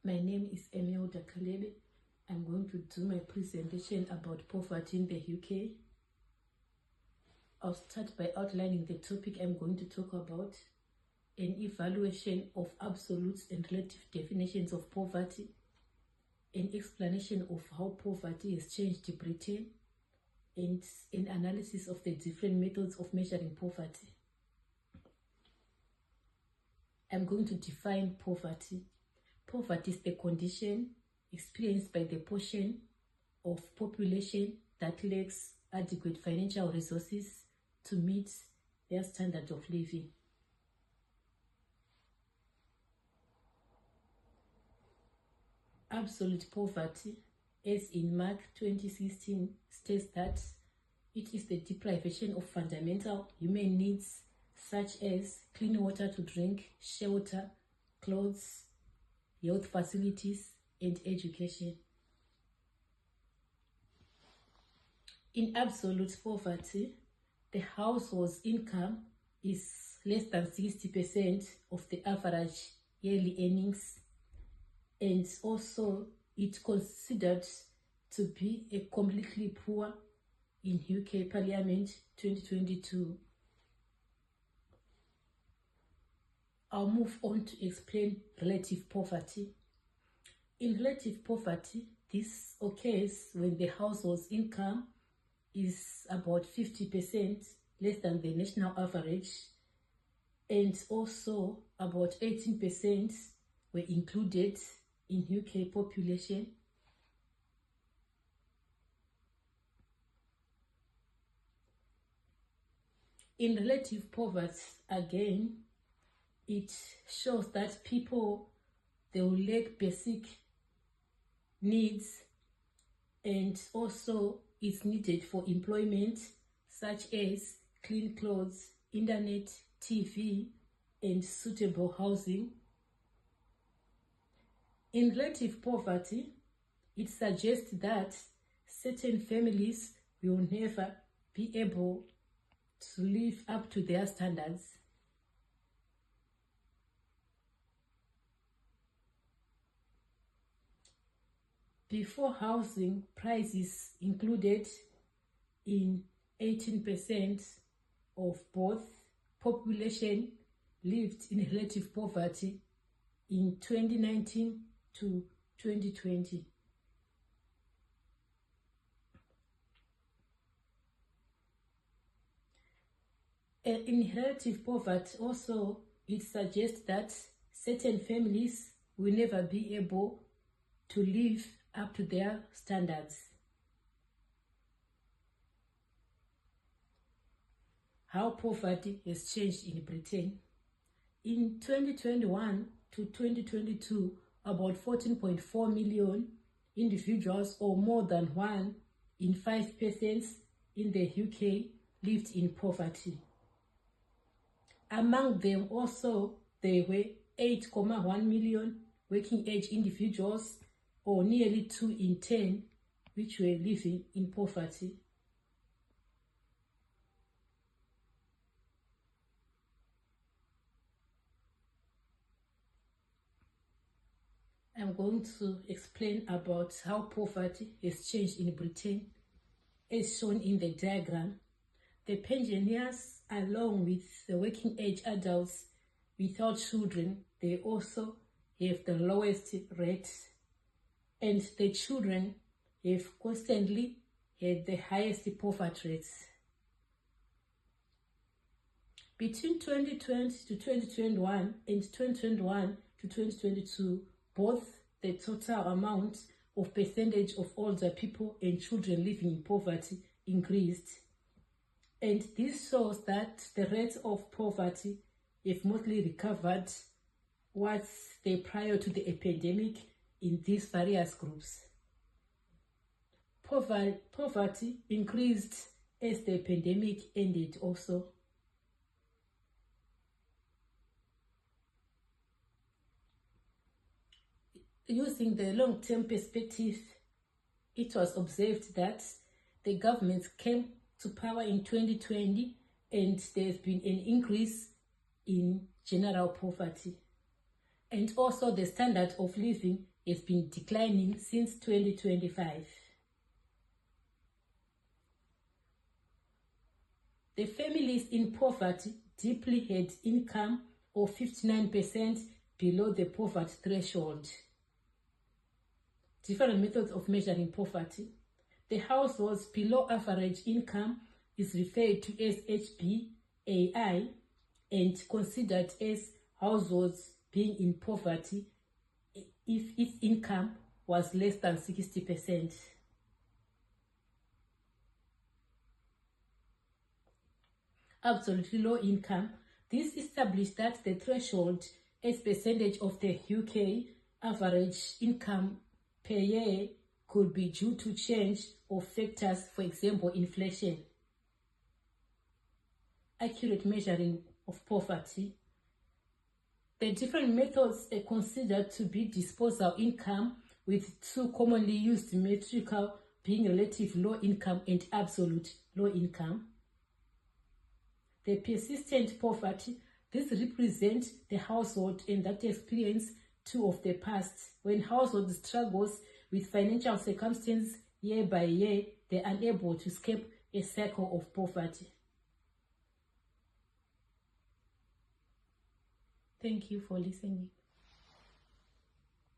My name is Emelda Kalebe. I'm going to do my presentation about poverty in the UK. I'll start by outlining the topic I'm going to talk about: an evaluation of absolute and relative definitions of poverty, an explanation of how poverty has changed in Britain, and an analysis of the different methods of measuring poverty. I'm going to define poverty. Poverty is the condition experienced by the portion of population that lacks adequate financial resources to meet their standard of living. Absolute poverty, as in Mark 2016, states that it is the deprivation of fundamental human needs such as clean water to drink, shelter, clothes, health facilities, and education. In absolute poverty, the household's income is less than 60% of the average yearly earnings, and also it's considered to be a completely poor in UK Parliament 2022. I'll move on to explain relative poverty. In relative poverty, this occurs when the household's income is about 50% less than the national average, and also about 18% were included in UK population. In relative poverty, again, it shows that people, they will lack basic needs, and also it's needed for employment such as clean clothes, internet, TV, and suitable housing. In relative poverty, it suggests that certain families will never be able to live up to their standards. Before housing prices included in 18% of both population lived in relative poverty in 2019 to 2020. In relative poverty also, it suggests that certain families will never be able to live up to their standards. How poverty has changed in Britain. In 2021 to 2022, about 14.4 million individuals, or more than 1 in 5 persons in the UK, lived in poverty. Among them also, there were 8.1 million working age individuals, or nearly 2 in 10, which were living in poverty. I'm going to explain about how poverty has changed in Britain, as shown in the diagram. The pensioners, along with the working age adults without children, they also have the lowest rates, and the children have constantly had the highest poverty rates. Between 2020 to 2021 and 2021 to 2022, both the total amount of percentage of older people and children living in poverty increased. And this shows that the rates of poverty have mostly recovered what's the prior to the epidemic in these various groups. Poverty increased as the pandemic ended also. Using the long-term perspective, it was observed that the government came to power in 2020 and there's been an increase in general poverty. And also the standard of living has been declining since 2025. The families in poverty deeply had income of 59% below the poverty threshold. Different methods of measuring poverty. The households below average income is referred to as HBAI and considered as households being in poverty if its income was less than 60%. Absolutely low income. This established that the threshold as percentage of the UK average income per year could be due to change of factors, for example, inflation. Accurate measuring of poverty. The different methods are considered to be disposable income, with two commonly used metrical being relative low income and absolute low income. The persistent poverty. This represents the household and that experience two of the past. When household struggles with financial circumstances year by year, they are unable to escape a cycle of poverty. Thank you for listening.